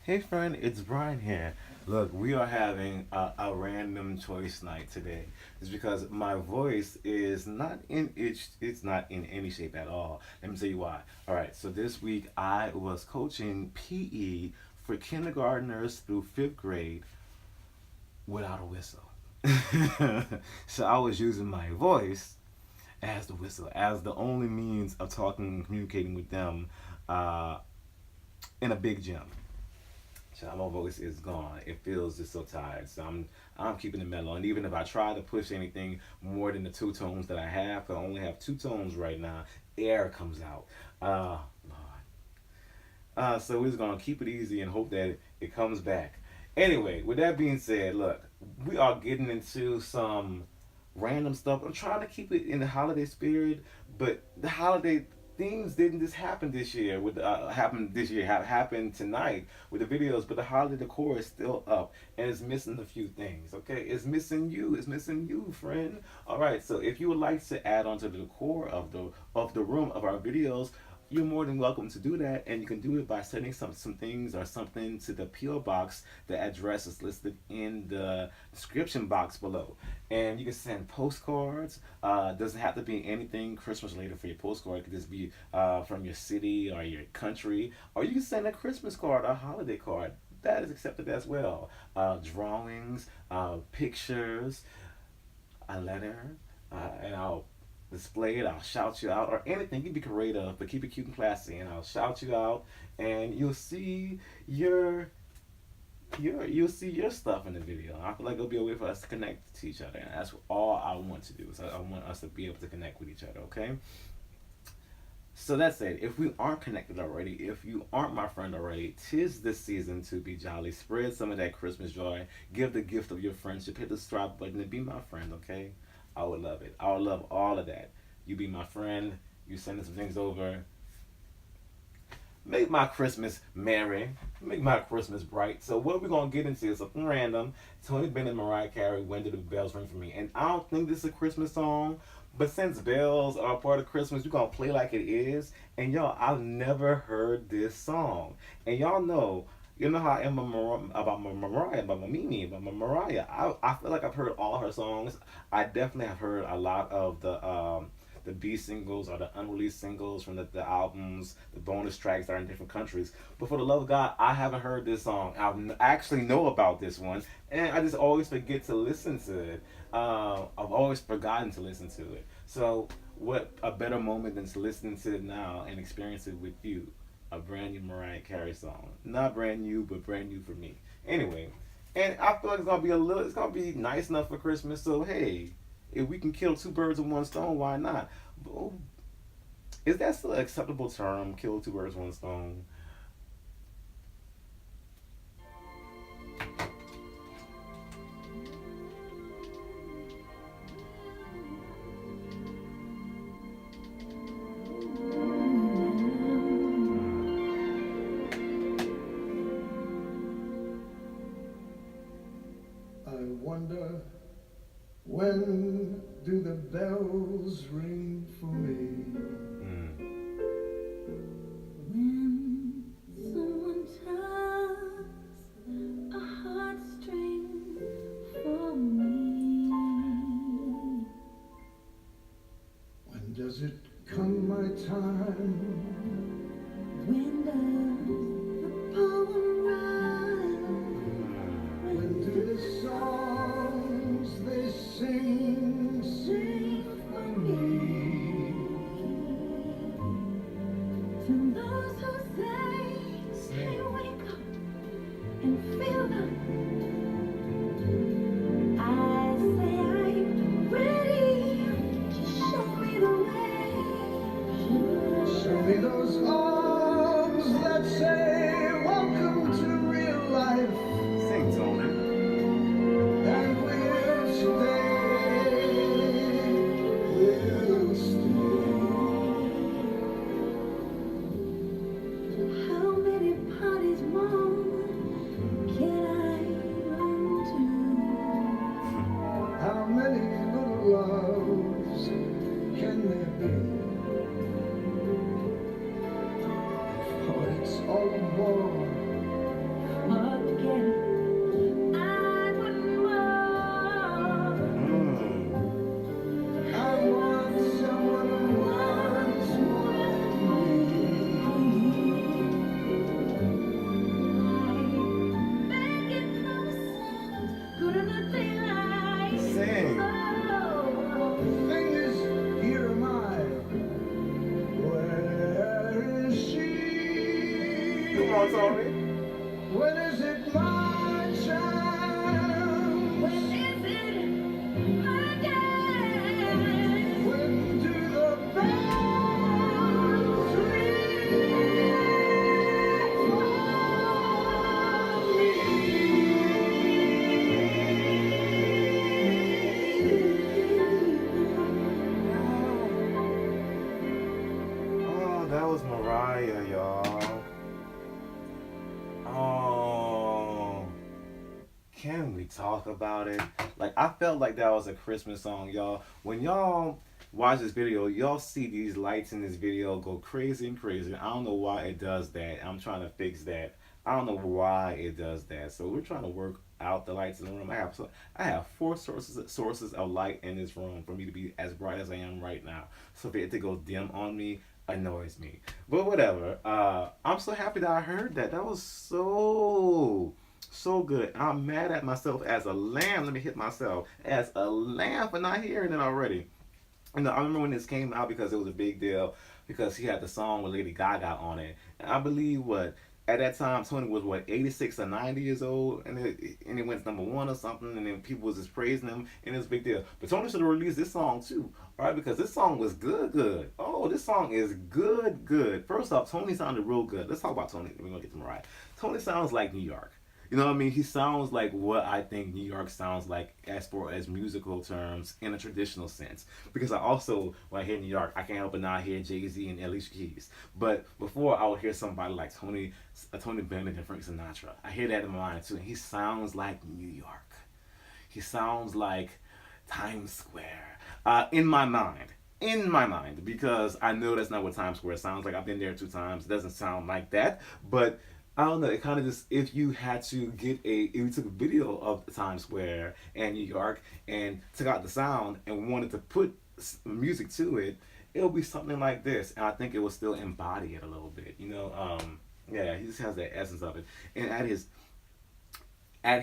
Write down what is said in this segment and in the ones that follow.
Hey friend, it's Brian here. Look, we are having a random choice night today. It's because my voice is not in it's not in any shape at all. Let me tell you why. All right, so this week I was coaching PE for kindergartners through 5th grade without a whistle. So I was using my voice as the whistle, as the only means of talking and communicating with them uh, in a big gym. So my voice is gone. It feels just so tired. So I'm keeping it mellow. And even if I try to push anything more than the two tones that I have, 'cause I only have two tones right now, air comes out. Lord. So we're just gonna keep it easy and hope that it comes back. Anyway, with that being said, look, we are getting into some random stuff. I'm trying to keep it in the holiday spirit, but the holiday things didn't just happen this year. With happened this year, happened tonight with the videos, but the holiday decor is still up and it's missing a few things. Okay, it's missing you. It's missing you, friend. All right. So if you would like to add on to the decor of the room of our videos, you're more than welcome to do that, and you can do it by sending some things or something to the PO box. The address is listed in the description box below, and you can send postcards. Doesn't have to be anything Christmas related for your postcard. It could just be from your city or your country, or you can send a Christmas card, a holiday card. That is accepted as well. Drawings, pictures, a letter, and I'll display it. I'll shout you out, or anything. You can be creative, but keep it cute and classy. And I'll shout you out, and you'll see your you'll see your stuff in the video. I feel like it'll be a way for us to connect to each other, and that's all I want to do. So I want us to be able to connect with each other. Okay. So that's it. If we aren't connected already, if you aren't my friend already, tis this season to be jolly. Spread some of that Christmas joy. Give the gift of your friendship. Hit the subscribe button and be my friend, okay? I would love it. I would love all of that. You be my friend. You send some things over. Make my Christmas merry. Make my Christmas bright. So what we're gonna get into is something random. Tony Bennett, Mariah Carey, When Did the Bells Ring for Me? And I don't think this is a Christmas song, but since bells are part of Christmas, we're gonna play like it is. And y'all, I've never heard this song. And y'all know, you know how I am about my Mariah, about my Mimi, about my Mariah. I feel like I've heard all her songs. I definitely have heard a lot of the B singles or the unreleased singles from the albums, the bonus tracks that are in different countries. But for the love of God, I haven't heard this song. Actually know about this one, and I just always forget to listen to it. I've always forgotten to listen to it. So, what a better moment than to listen to it now and experience it with you? A brand new Mariah Carey song. Not brand new, but brand new for me. Anyway, and I feel like it's gonna be nice enough for Christmas. So hey, if we can kill two birds with one stone, why not? But, is that still an acceptable term? Kill two birds with one stone. Hmm. I wonder, when do the bells ring for me? Hmm. When someone tugs a heartstring for me, When does it come my time? when does the poem rise? Hmm. When When do the do the songs they sing songs sing sing for for me? me? To those who say, hey, Sing. wake up and feel the I say I'm ready. Just show me the Show me way. those arms that say, welcome to real life, Sing, Tony. and we'll stay. How many parties more Hmm. can I Come on, Tony. When is it my chance? When is it my time? When do the bells ring for Oh, that was Mariah, y'all. Oh, can we talk about it? Like, I felt like that was a Christmas song, y'all. When y'all watch this video, y'all see these lights in this video go crazy and crazy. I don't know why it does that. I'm trying to fix that. I don't know why it does that. So we're trying to work out the lights in the room. I have four sources of light in this room for me to be as bright as I am right now. So for it to go dim on me annoys me. But whatever. I'm so happy that I heard that. That was so good. I'm mad at myself as a lamb. Let me hit myself as a lamb for not hearing it already. You know, I remember when this came out because it was a big deal because he had the song with Lady Gaga on it. And I believe what at that time Tony was what 86 or 90 years old, and it went number one or something, and then people was just praising him, and it was a big deal. But Tony should have released this song too, all right? Because this song was good. Oh, this song is good. First off, Tony sounded real good. Let's talk about Tony. We're gonna get to Mariah. Tony sounds like New York. You know what I mean? He sounds like what I think New York sounds like as far as musical terms in a traditional sense. Because I also, when I hear New York, I can't help but not hear Jay-Z and Alicia Keys. But before, I would hear somebody like Tony Bennett and Frank Sinatra. I hear that in my mind too. And he sounds like New York. He sounds like Times Square. In my mind, because I know that's not what Times Square sounds like. I've been there 2 times. It doesn't sound like that. But I don't know. It kind of just if you took a video of Times Square and New York and took out the sound and wanted to put music to it, it'll be something like this. And I think it will still embody it a little bit. You know, yeah, he just has that essence of it. And at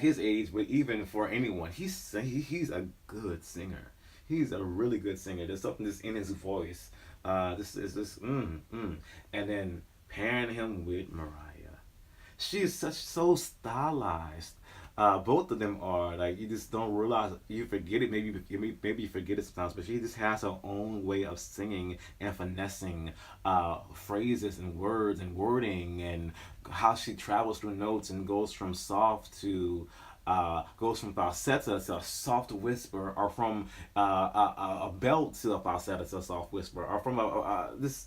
his age, but even for anyone, he's a good singer. He's a really good singer. There's something that's in his voice. This is this, and then pairing him with Mariah. She is so stylized. Both of them are like you just don't realize you forget it. Maybe you forget it sometimes, but she just has her own way of singing and finessing phrases and words and wording and how she travels through notes and goes from soft to goes from falsetto to a soft whisper, or from a belt to a falsetto to a soft whisper, or from this.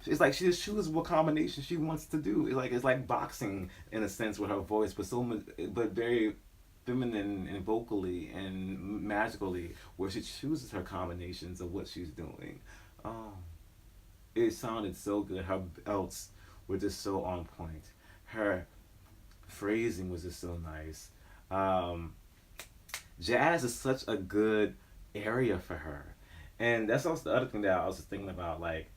It's like she just chooses what combination she wants to do. It's like boxing in a sense with her voice, but very feminine and vocally and magically, where she chooses her combinations of what she's doing. Oh, it sounded so good. Her belts were just so on point. Her phrasing was just so nice. Um, Jazz is such a good area for her, and that's also the other thing that I was thinking about, like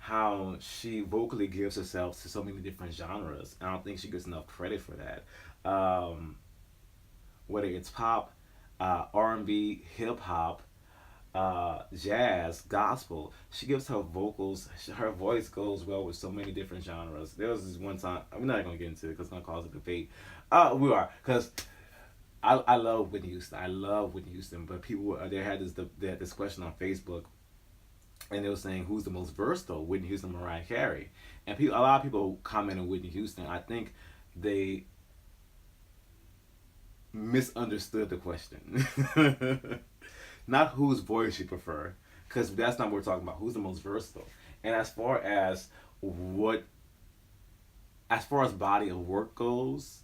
how she vocally gives herself to so many different genres. I don't think she gets enough credit for that. Whether it's pop, R&B, hip hop, jazz, gospel, she gives her her voice goes well with so many different genres. There was this one time, I'm not gonna get into it because it's gonna cause a debate. We are, because I love Whitney Houston. I love Whitney Houston, but they had this question on Facebook, and they were saying who's the most versatile, Whitney Houston, Mariah Carey, and a lot of people comment on Whitney Houston. I think they misunderstood the question. Not whose voice you prefer, because that's not what we're talking about. Who's the most versatile? And as far as body of work goes,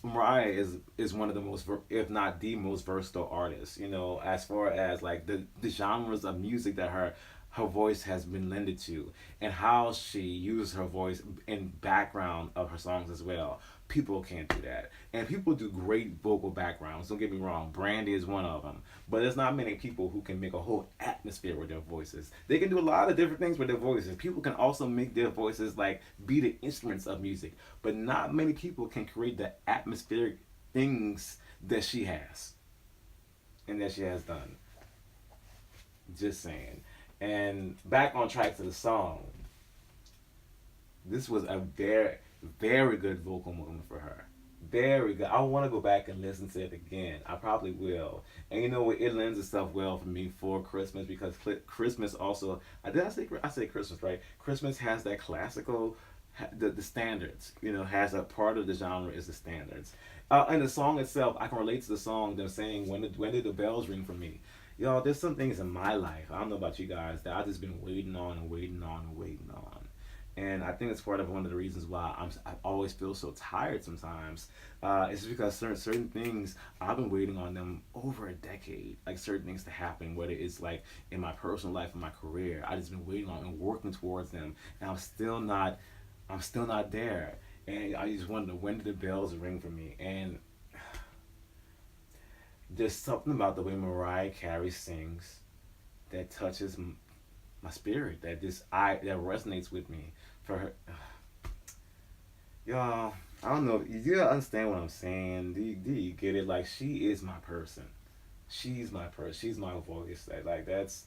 Mariah is one of the most, if not the most versatile artists. You know, as far as like the genres of music that her voice has been lended to, and how she uses her voice in background of her songs as well. People can't do that, and people do great vocal backgrounds. Don't get me wrong, Brandy is one of them, but there's not many people who can make a whole atmosphere with their voices. They can do a lot of different things with their voices. People can also make their voices like be the instruments of music, but not many people can create the atmospheric things that she has and that she has done. Just saying. And back on track to the song. This was a Very good vocal moment for her. Very good. I want to go back and listen to it again. I probably will. And you know what? It lends itself well for me for Christmas because Christmas also. I say Christmas, right? Christmas has that classical, the standards. You know, has a part of the genre is the standards. And the song itself, I can relate to the song. Them saying when did the bells ring for me? Y'all, there's some things in my life. I don't know about you guys that I've just been waiting on and waiting on and waiting on. And I think it's part of one of the reasons why I always feel so tired sometimes. It's because certain things I've been waiting on them over a decade, like certain things to happen, whether it's like in my personal life and my career. I just been waiting on and working towards them, and I'm still not there. And I just wonder when did the bells ring for me? And there's something about the way Mariah Carey sings that touches my spirit, that that resonates with me. For her, y'all, I don't know. Do you understand what I'm saying? Do you get it? Like, she is my person. She's my person. She's my voice. Like that's.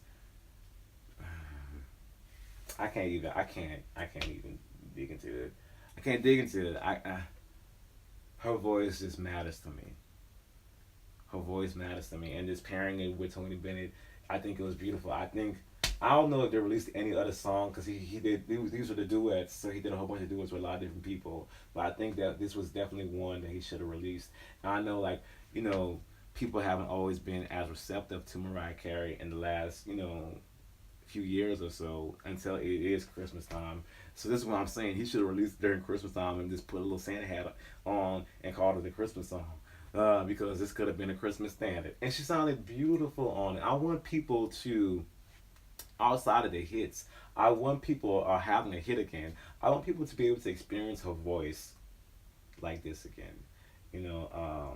I can't even dig into it. I can't dig into it. Her voice just matters to me. Her voice matters to me, and just pairing it with Tony Bennett, I think it was beautiful. I don't know if they released any other song because he did these were the duets, so he did a whole bunch of duets with a lot of different people. But I think that this was definitely one that he should have released. And I know, like, you know, people haven't always been as receptive to Mariah Carey in the last, you know, few years or so until it is Christmas time. So this is what I'm saying. He should have released it during Christmas time and just put a little Santa hat on and called it a Christmas song. Because this could have been a Christmas standard. And she sounded beautiful on it. I want people to, outside of the hits, I want people having a hit again. I want people to be able to experience her voice like this again. You know,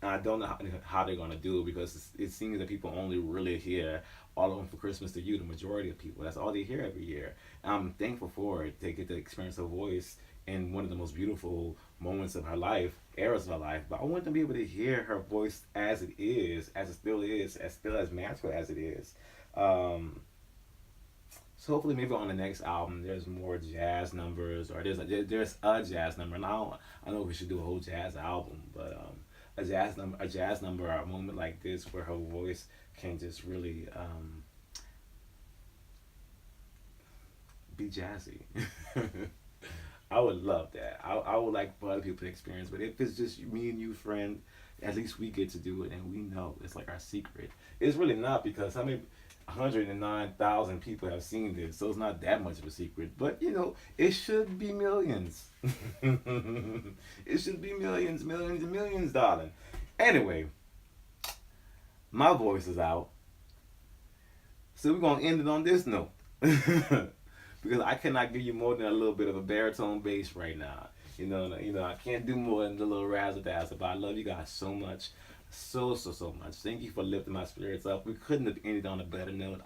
and I don't know how they're going to do it because it seems that people only really hear All Alone for Christmas to You, the majority of people. That's all they hear every year. And I'm thankful for it. They get to experience her voice in one of the most beautiful moments of her life, eras of her life. But I want them to be able to hear her voice as it is, as it still is, as still as magical as it is. So hopefully maybe on the next album there's more jazz numbers, or there's a jazz number. And I don't know if we should do a whole jazz album, but a jazz number, or a moment like this where her voice can just really be jazzy. I would love that. I would like for other people to experience, but if it's just me and you, friend, at least we get to do it, and we know it's like our secret. It's really not, because how many 109,000 people have seen this, so it's not that much of a secret. But you know, it should be millions. It should be millions, millions, and millions, darling. Anyway, my voice is out, so we're gonna end it on this note. Because I cannot give you more than a little bit of a baritone bass right now. You know, I can't do more than the little razzle dazzle. But I love you guys so much, so much. Thank you for lifting my spirits up. We couldn't have ended on a better note.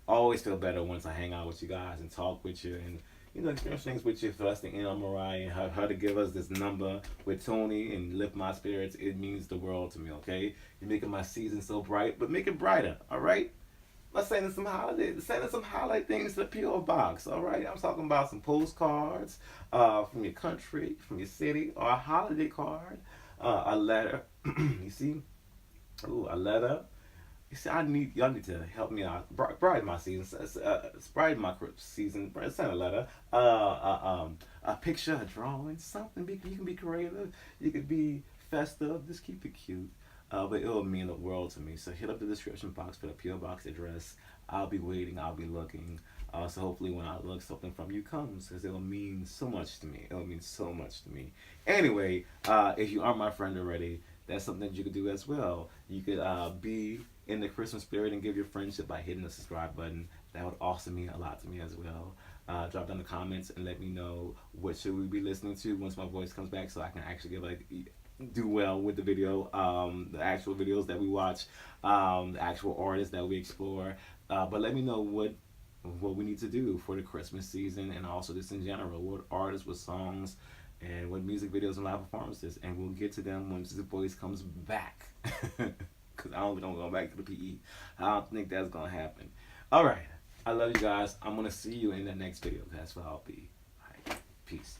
Always feel better once I hang out with you guys and talk with you and, you know, experience things with you. For us to end on Mariah and her to give us this number with Tony and lift my spirits, it means the world to me. Okay, you're making my season so bright, but make it brighter. All right. Let's send some holiday things to the P.O. Box, all right? I'm talking about some postcards from your country, from your city, or a holiday card, a letter. You see? Ooh, a letter. You see, y'all need to help me out. Brighten my season. Brighten my season. Send a letter. A picture, a drawing, something. You can be creative. You could be festive. Just keep it cute. But it'll mean the world to me. So hit up the description box for the P.O. Box address. I'll be waiting. I'll be looking. So hopefully when I look, something from you comes, because it'll mean so much to me. It'll mean so much to me. Anyway, if you aren't my friend already, that's something that you could do as well. You could be in the Christmas spirit and give your friendship by hitting the subscribe button. That would also mean a lot to me as well. Drop down the comments and let me know what should we be listening to once my voice comes back, so I can actually do well with the video, the actual videos that we watch, the actual artists that we explore. But let me know what we need to do for the Christmas season, and also just in general, what artists, what songs, and what music videos and live performances. And we'll get to them once the voice comes back. Because I don't go back to the PE. I don't think that's going to happen. All right. I love you guys. I'm going to see you in the next video. That's where I'll be. All right. Peace.